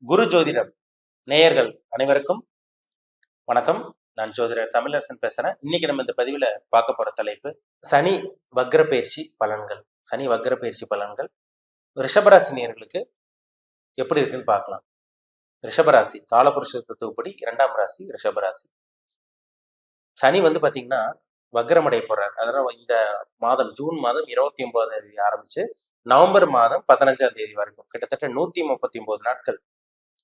குரு ஜோதிடம் நேயர்கள் அனைவருக்கும் வணக்கம். நான் ஜோதிடர் தமிழரசன் பேசுறேன். இன்னைக்கு நம்ம இந்த பதிவில் பார்க்க போற தலைப்பு சனி வக்ர பயிற்சி பலன்கள். சனி வக்ர பயிற்சி பலன்கள் ரிஷபராசி நேயர்களுக்கு எப்படி இருக்குன்னு பார்க்கலாம். ரிஷபராசி காலபுருஷ தத்துவப்படி 2ஆம் ராசி ரிஷபராசி. சனி பாத்தீங்கன்னா வக்ரமடை போறார். அதனால இந்த மாதம் ஜூன் மாதம் 29ஆம் தேதி ஆரம்பிச்சு நவம்பர் மாதம் 15ஆம் தேதி வரைக்கும் கிட்டத்தட்ட 139 நாட்கள்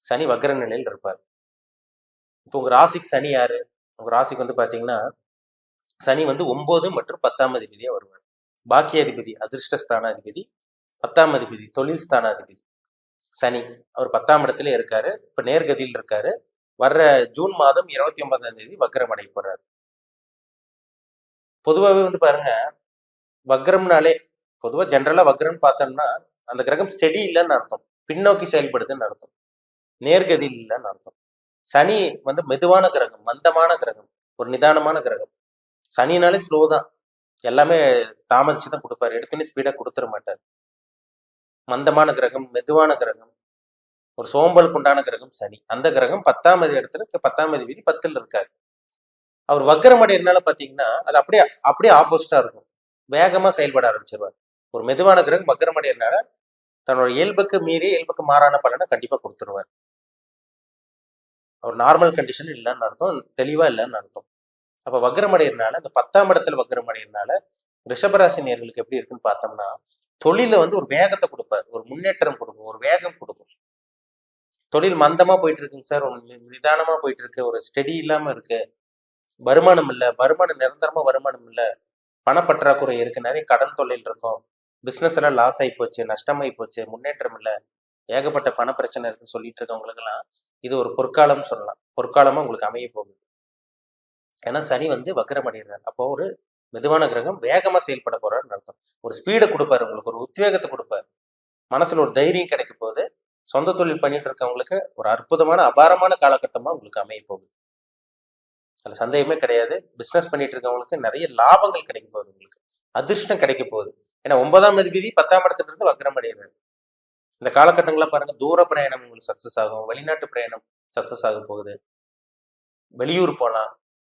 சனி வக்ர நிலையில் இருப்பார். இப்போ உங்க ராசிக்கு சனி யாரு? உங்க ராசிக்கு பாத்தீங்கன்னா சனி 9 மற்றும் 10ஆம் அதிபதியா வருவார். பாக்கிய அதிபதி, அதிர்ஷ்டஸ்தான அதிபதி, 10ஆம் அதிபதி, தொழில் ஸ்தான அதிபதி சனி. அவர் 10ஆம் இடத்துல இருக்காரு. இப்ப நேர்கதியில் இருக்காரு. வர்ற ஜூன் மாதம் 29ஆம் தேதி வக்ரம் அடைய போறாரு. பொதுவாகவே பாருங்க, வக்ரம்னாலே பொதுவா ஜென்ரலா வக்ரம் பார்த்தோம்னா அந்த கிரகம் ஸ்டெடி இல்லைன்னு அர்த்தம், பின்னோக்கி செயல்படுதுன்னு அர்த்தம், நேர்கதியில் இல்லைன்னு அர்த்தம். சனி மெதுவான கிரகம், மந்தமான கிரகம், ஒரு நிதானமான கிரகம். சனினாலே ஸ்லோ தான், எல்லாமே தாமதிச்சு தான் கொடுப்பாரு, எடுத்துன்னு ஸ்பீடா கொடுத்துட மாட்டார். மந்தமான கிரகம், மெதுவான கிரகம், ஒரு சோம்பலுக்கு உண்டான கிரகம் சனி. அந்த கிரகம் 10ஆம் இடத்துல 10ஆம் அதிபதி 10ல் இருக்காரு. அவர் வக்ரம் அடைகிறதுனால பாத்தீங்கன்னா அது அப்படியே ஆப்போசிட்டா இருக்கும், வேகமா செயல்பட ஆரம்பிச்சிருவார். ஒரு மெதுவான கிரகம் வக்ரம் அடைகிறதுனால தன்னோட இயல்புக்கு மீறி இயல்புக்கு மாறான பலனை கண்டிப்பா கொடுத்துருவார். அவர் நார்மல் கண்டிஷன் இல்லைன்னு அர்த்தம், தெளிவா இல்லைன்னு அர்த்தம். அப்ப வக்ரம் அடைகிறதுனால இந்த 10ஆம் இடத்துல வக்ரம் அடைகிறதுனால ரிஷபராசி நேயர்களுக்கு எப்படி இருக்குன்னு பார்த்தோம்னா, தொழில ஒரு வேகத்தை கொடுப்பார், ஒரு முன்னேற்றம் கொடுக்கும், ஒரு வேகம் கொடுக்கும். தொழில் மந்தமா போயிட்டு இருக்குங்க சார், ஒரு நிதானமா போயிட்டு இருக்கு, ஒரு ஸ்டெடி இல்லாம இருக்கு, வருமானம் இல்லை, வருமானம் நிரந்தரமா வருமானம் இல்லை, பணப்பற்றாக்குறை இருக்கு, நிறைய கடன் தொழில் இருக்கும், பிசினஸ் எல்லாம் லாஸ் ஆகி போச்சு, நஷ்டமாயி போச்சு, முன்னேற்றம் இல்லை, ஏகப்பட்ட பண பிரச்சனை இருக்குன்னு சொல்லிட்டு இருக்கவங்களுக்கெல்லாம் இது ஒரு பொற்காலம் சொல்லலாம். பொற்காலமா உங்களுக்கு அமைய போகுது. ஏன்னா சனி வக்ரம் அடைகிறார். அப்போ ஒரு மெதுவான கிரகம் வேகமா செயல்பட போறாருன்னு அர்த்தம். ஒரு ஸ்பீடை கொடுப்பாரு, உங்களுக்கு ஒரு உத்வேகத்தை கொடுப்பாரு, மனசுல ஒரு தைரியம் கிடைக்க போகுது. சொந்த தொழில் பண்ணிட்டு இருக்கவங்களுக்கு ஒரு அற்புதமான அபாரமான காலகட்டமா உங்களுக்கு அமைய போகுது, அதுல சந்தேகமே கிடையாது. பிசினஸ் பண்ணிட்டு இருக்கவங்களுக்கு நிறைய லாபங்கள் கிடைக்க போகுது, உங்களுக்கு அதிர்ஷ்டம் கிடைக்க போகுது. ஏன்னா 9ஆம் அதிபதி 10ஆம் இடத்துல இருந்து வக்ரம் அடைகிறாரு. இந்த காலகட்டங்கள பாருங்க, தூர பிரயாணம் உங்களுக்கு சக்சஸ் ஆகும், வெளிநாட்டு பிரயாணம் சக்சஸ் ஆக போகுது, வெளியூர் போகலாம்,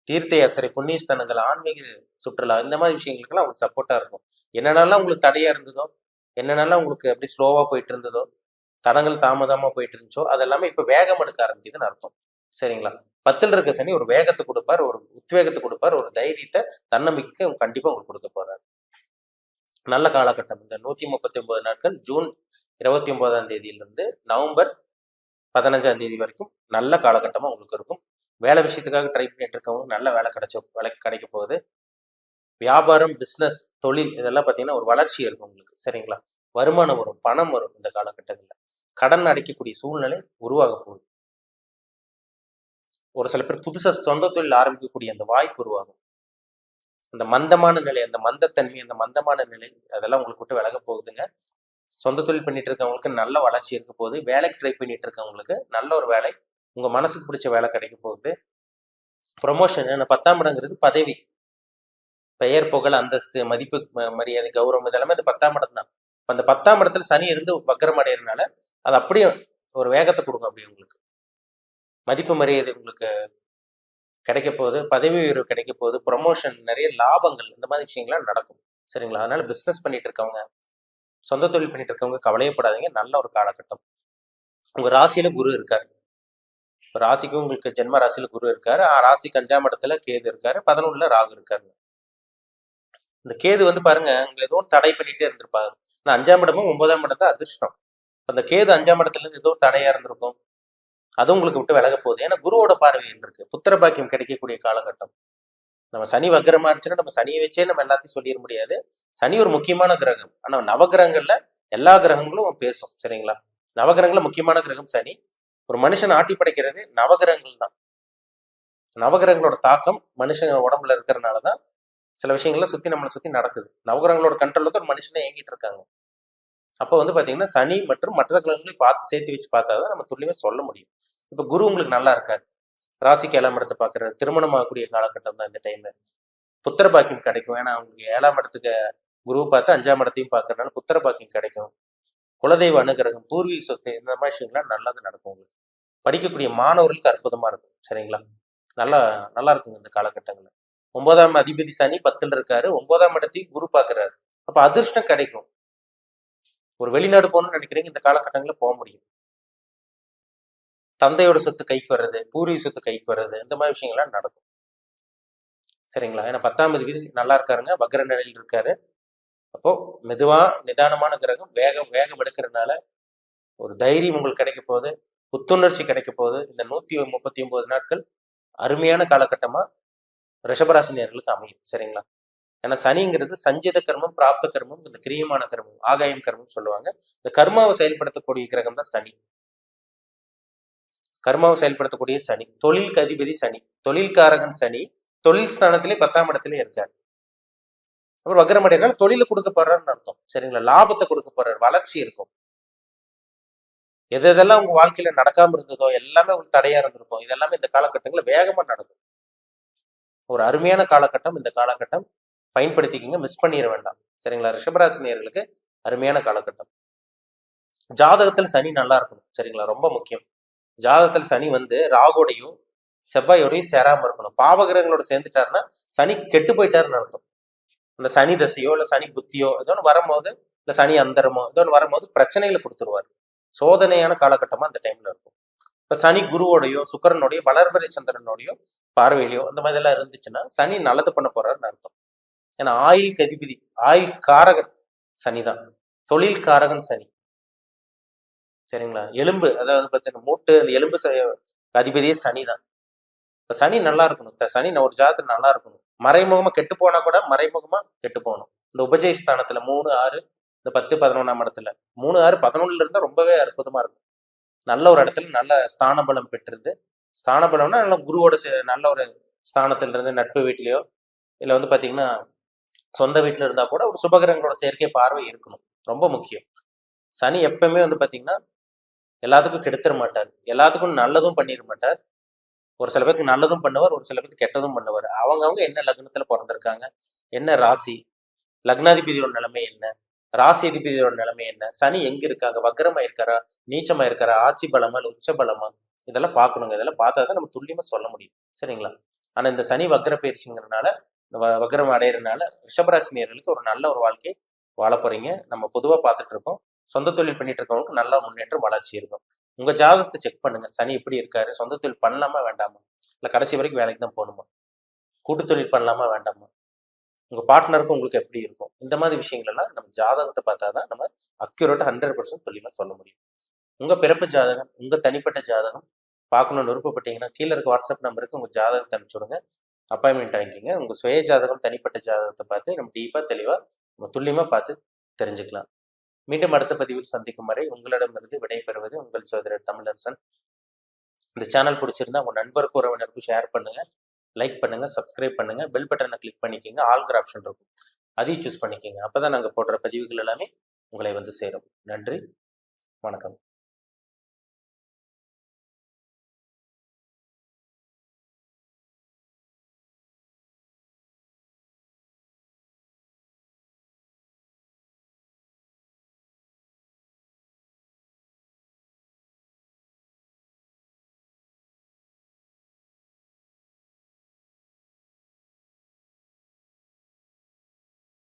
தீர்த்த யாத்திரை, புண்ணியஸ்தானங்கள், ஆன்மீக சுற்றுலா, இந்த மாதிரி விஷயங்களுக்கெல்லாம் உங்களுக்கு சப்போர்ட்டா இருக்கும். என்னென்னலாம் உங்களுக்கு தடையா இருந்ததோ, என்னென்னலாம் உங்களுக்கு அப்படி ஸ்லோவா போயிட்டு இருந்ததோ, தடங்கள் தாமதமா போயிட்டு இருந்துச்சோ, அதெல்லாமே இப்ப வேகம் எடுக்க ஆரம்பிக்குதுன்னு அர்த்தம். சரிங்களா? 10ல் இருக்க சனி ஒரு வேகத்தை கொடுப்பார், ஒரு உத்வேகத்தை கொடுப்பார், ஒரு தைரியத்தை, தன்னம்பிக்கைக்கு கண்டிப்பா உங்களுக்கு கொடுக்க போறாரு. நல்ல காலகட்டம் இந்த 139 நாட்கள், ஜூன் 29ஆம் தேதியிலிருந்து நவம்பர் 15ஆம் தேதி வரைக்கும் நல்ல காலகட்டமா உங்களுக்கு இருக்கும். வேலை விஷயத்துக்காக ட்ரை பண்ணிட்டு இருக்கவங்க நல்ல வேலை கிடைக்க போகுது. வியாபாரம், பிசினஸ், தொழில் இதெல்லாம் பார்த்தீங்கன்னா ஒரு வளர்ச்சி இருக்கும் உங்களுக்கு. சரிங்களா? வருமானம் வரும், பணம் வரும். இந்த காலகட்டங்களில் கடன் அடைக்கக்கூடிய சூழ்நிலை உருவாக போகுது. ஒரு சில பேர் புதுசா சொந்த தொழில் ஆரம்பிக்கக்கூடிய அந்த வாய்ப்பு உருவாகும். அந்த மந்தமான நிலை, அந்த மந்தத்தன்மை, அந்த மந்தமான நிலை அதெல்லாம் உங்களுக்கு விட்டு விலக போகுதுங்க. சொந்த தொழில் பண்ணிட்டு இருக்கவங்களுக்கு நல்ல வளர்ச்சி இருக்க போகுது. வேலைக்கு ட்ரை பண்ணிட்டு இருக்கவங்களுக்கு நல்ல ஒரு வேலை, உங்க மனசுக்கு பிடிச்ச வேலை கிடைக்க போகுது. ப்ரொமோஷன், 10ஆம் இடங்கிறது பதவி, பெயர், புகழ், அந்தஸ்து, மதிப்பு, மரியாதை, கௌரவம் இதெல்லாமே இந்த 10ஆம் இடம் தான். அந்த 10ஆம் இடத்துல சனி இருந்து வக்ரம் அடைகிறதுனால அது அப்படியே ஒரு வேகத்தை கொடுக்கும். அப்படி உங்களுக்கு மதிப்பு மரியாதை உங்களுக்கு கிடைக்க போகுது, பதவி உயர்வு கிடைக்க போகுது, ப்ரொமோஷன், நிறைய லாபங்கள், இந்த மாதிரி விஷயங்கள்லாம் நடக்கும். சரிங்களா? அதனால பிசினஸ் பண்ணிட்டு இருக்கவங்க, சொந்த தொழில் பண்ணிட்டு இருக்கவங்க கவலையப்படாதீங்க, நல்ல ஒரு காலகட்டம். உங்க ராசியில குரு இருக்காரு. ராசிக்கு உங்களுக்கு ஜென்ம ராசியில குரு இருக்காரு, ராசிக்கு 5ஆம் இடத்துல கேது இருக்காரு, 11ல ராகு இருக்காரு. இந்த கேது பாருங்க, உங்களை ஏதோ தடை பண்ணிட்டே இருந்திருப்பாங்க. ஆனா 5ஆம் இடமும் 9ஆம் இடம் தான் அதிர்ஷ்டம். அந்த கேது 5ஆம் இடத்துல இருந்து ஏதோ தடையா இருந்திருக்கும், அது உங்களுக்கு விட்டு விலக போகுது. ஏன்னா குருவோட பார்வையில் இருக்கு, புத்திர பாக்கியம் கிடைக்கக்கூடிய காலகட்டம். நம்ம சனி வக்ரமா இருந்துச்சுன்னா நம்ம சனியை வச்சே நம்ம எல்லாத்தையும் சொல்லிட முடியாது. சனி ஒரு முக்கியமான கிரகம், ஆனா நவகிரகங்கள்ல எல்லா கிரகங்களும் பேசும். சரிங்களா? நவகிரகங்கள்ல முக்கியமான கிரகம் சனி. ஒரு மனுஷன் ஆட்டி படைக்கிறது நவகிரகங்கள் தான். நவகிரகங்களோட தாக்கம் மனுஷன் உடம்புல இருக்கிறதுனாலதான் சில விஷயங்கள்லாம் நம்மளை சுத்தி நடக்குது. நவகிரகங்களோட கண்ட்ரோல்ல தான் ஒரு மனுஷனே இயங்கிட்டு இருக்காங்க. அப்போ பாத்தீங்கன்னா சனி மற்றும் மற்ற கிரகங்களையும் பார்த்து சேர்த்து வச்சு பார்த்தாதான் நம்ம துல்லியமா சொல்ல முடியும். இப்ப குரு உங்களுக்கு நல்லா இருக்காரு, ராசிக்கு 7ஆம் இடத்தை பாக்குறாரு, திருமணம் ஆகக்கூடிய காலகட்டம் தான் இந்த டைம்ல. புத்திர பாக்கியம் கிடைக்கும். ஏன்னா அவங்களுக்கு 7ஆம் இடத்துக்கு குரு பார்த்து 5ஆம் இடத்தையும் பார்க்கறதுனால புத்திர பாக்கியம் கிடைக்கும். குலதெய்வ அனுகிரகம், பூர்வீக சொத்து, இந்த மாதிரி விஷயங்கள்லாம் நல்லது நடக்கும் உங்களுக்கு. படிக்கக்கூடிய மாணவர்களுக்கு அற்புதமா இருக்கும். சரிங்களா? நல்லா நல்லா இருக்குங்க இந்த காலகட்டங்கள்ல. 9ஆம் அதிபதி சனி 10ல் இருக்காரு. 9ஆம் இடத்தையும் குரு பார்க்கிறாரு. அப்ப அதிர்ஷ்டம் கிடைக்கும். ஒரு வெளிநாடு போகணும்னு நினைக்கிறீங்க, இந்த காலகட்டங்கள்ல போக முடியும். தந்தையோட சொத்து கைக்கு வர்றது, பூர்வீக சொத்து கைக்கு வர்றது, இந்த மாதிரி விஷயங்கள்லாம் நடக்கும். சரிங்களா? ஏன்னா 10ஆம் அதிபதி நல்லா இருக்காருங்க, வக்ர நிலையில் இருக்காரு. அப்போ மெதுவா நிதானமான கிரகம், வேகம் எடுக்கிறதுனால ஒரு தைரியம் உங்களுக்கு கிடைக்க போகுது, புத்துணர்ச்சி கிடைக்க போகுது. இந்த 139 நாட்கள் அருமையான காலகட்டமா ரிஷபராசி நேயர்களுக்கு அமையும். சரிங்களா? ஏன்னா சனிங்கிறது சஞ்சித கர்மம், பிராப்த கர்மம், இந்த கிரியமான கர்மம், ஆகாயம் கர்மம் சொல்லுவாங்க. இந்த கர்மாவை செயல்படுத்தக்கூடிய கிரகம் தான் சனி. கர்மாவை செயல்படுத்தக்கூடிய சனி. தொழிலுக்கு அதிபதி சனி, தொழில்காரகன் சனி, தொழில் ஸ்தானத்திலே 10ஆம் இடத்திலே இருக்காரு. அப்புறம் வக்ரமடைனால தொழில கொடுக்க போறாருன்னு அர்த்தம். சரிங்களா? லாபத்தை கொடுக்க போறாரு, வளர்ச்சி இருக்கும். எதெல்லாம் உங்க வாழ்க்கையில நடக்காம இருந்ததோ எல்லாமே உங்களுக்கு தடையா இருந்திருக்கும். இதெல்லாமே இந்த காலகட்டங்கள்ல வேகமா நடக்கும். ஒரு அருமையான காலகட்டம் இந்த காலகட்டம். பயன்படுத்திக்கிங்க, மிஸ் பண்ணிட வேண்டாம். சரிங்களா? ரிஷபராசி நேயர்களுக்கு அருமையான காலகட்டம். ஜாதகத்தில் சனி நல்லா இருக்கணும். சரிங்களா? ரொம்ப முக்கியம். ஜாதகத்தில் சனி ராகுடையும் செவ்வாயோடையும் சேராம இருக்கணும். பாவகிரகங்களோட சேர்ந்துட்டாருன்னா சனி கெட்டு போயிட்டாருன்னு அர்த்தம். இந்த சனி தசையோ இல்ல சனி புத்தியோ ஏதோ வரும்போது, இல்ல சனி அந்தரமோ ஏதோ வரும்போது பிரச்சனைகளை கொடுத்துருவாரு. சோதனையான காலகட்டமா அந்த டைம்ல இருக்கும். இப்ப சனி குருவோடையோ சுக்கரனோடையோ வளர்பிறை சந்திரனோடையோ பார்வையிலையோ இந்த மாதிரி எல்லாம் இருந்துச்சுன்னா சனி நல்லது பண்ண போறாருன்னு அர்த்தம். ஏன்னா ஆயுள் அதிபதி, ஆயுள் காரகன் சனிதான், தொழில் காரகன் சனி. சரிங்களா? எலும்பு, அதாவது பார்த்தீங்கன்னா மூட்டு, அந்த எலும்பு அதிபதியே சனி தான். இப்ப சனி நல்லா இருக்கணும். சனி ஒரு ஜாதகத்துல நல்லா இருக்கணும். மறைமுகமா கெட்டு போனா கூட மறைமுகமா கெட்டு போகணும். இந்த உபஜய ஸ்தானத்துல 3, 6, இந்த 10, 11ஆம் இடத்துல 3, 6, 11ல இருந்தா ரொம்பவே அற்புதமா இருக்கும். நல்ல ஒரு இடத்துல நல்ல ஸ்தான பலம் பெற்றிருந்து, ஸ்தான பலம்னா நல்ல குருவோட நல்ல ஒரு ஸ்தானத்துல இருந்து நட்பு வீட்லயோ இல்ல பாத்தீங்கன்னா சொந்த வீட்டுல இருந்தா கூட ஒரு சுபகிரகங்களோட சேர்க்கை பார்வை இருக்கணும். ரொம்ப முக்கியம். சனி எப்பவுமே பாத்தீங்கன்னா எல்லாத்துக்கும் கெடுத்துட மாட்டார், எல்லாத்துக்கும் நல்லதும் பண்ணிட மாட்டார். ஒரு சில பேருக்கு நல்லதும் பண்ணுவார், ஒரு சில பேருக்கு கெட்டதும் பண்ணுவார். அவங்க என்ன லக்னத்துல பிறந்திருக்காங்க, என்ன ராசி, லக்னாதிபதியோட நிலைமை என்ன, ராசி அதிபதியோட நிலைமை என்ன, சனி எங்க இருக்காங்க, வக்ரமா இருக்காரா, நீச்சமா இருக்காரா, ஆட்சி பலமா இல்ல உச்ச பலமா, இதெல்லாம் பார்க்கணுங்க. இதெல்லாம் பார்த்தா தான் நம்ம துல்லியமா சொல்ல முடியும். சரிங்களா? ஆனா இந்த சனி வக்ர பயிற்சிங்கிறதுனால, வக்ரம் அடையிறதுனால ரிஷபராசி நேயர்களுக்கு ஒரு நல்ல ஒரு வாழ்க்கை வாழ போறீங்க. நம்ம பொதுவா பார்த்துட்டு இருக்கோம். சொந்த தொழில் பண்ணிட்டு இருக்கவங்களுக்கு நல்ல முன்னேற்றம், வளர்ச்சி இருக்கும். உங்க ஜாதகத்தை செக் பண்ணுங்க. சனி எப்படி இருக்காரு, சொந்த தொழில் பண்ணலாமா வேண்டாமா, இல்ல கடைசி வரைக்கும் வேலைக்கு தான் போகணுமா, கூட்டு தொழில் பண்ணலாமா வேண்டாமா, உங்க பார்ட்னருக்கும் உங்களுக்கு எப்படி இருக்கும், இந்த மாதிரி விஷயங்கள் எல்லாம் நம்ம ஜாதகத்தை பார்த்தாதான் நம்ம அக்யூரேட்டா 100% துல்லியமா சொல்ல முடியும். உங்க பிறப்பு ஜாதகம், உங்க தனிப்பட்ட ஜாதகம் பார்க்கணும்னு விருப்பப்பட்டீங்கன்னா கீழே இருக்க வாட்ஸ்அப் நம்பருக்கு உங்க ஜாதகத்தை அனுப்பிச்சுடுங்க. அப்பாயின்மெண்ட் வாங்கிக்கிங்க. உங்க சுய ஜாதகம், தனிப்பட்ட ஜாதகத்தை பார்த்து நம்ம டீப்பா தெளிவா நம்ம துல்லியமா பார்த்து தெரிஞ்சுக்கலாம். மீண்டும் அடுத்த பதிவில் சந்திக்கும் வரை உங்களிடமிருந்து விடைபெறுவது உங்கள் சோதரர் தமிழரசன். இந்த சேனல் பிடிச்சிருந்தா உங்க நண்பருக்கு, உறவினருக்கும் ஷேர் பண்ணுங்க, லைக் பண்ணுங்க, சப்ஸ்கிரைப் பண்ணுங்க, பெல் பட்டனை கிளிக் பண்ணிக்கோங்க. ஆல்கிற ஆப்ஷன் இருக்கும், அதையும் சூஸ் பண்ணிக்கோங்க. அப்பதான் நாங்கள் போடுற பதிவுகள் எல்லாமே உங்களை சேரும். நன்றி, வணக்கம்.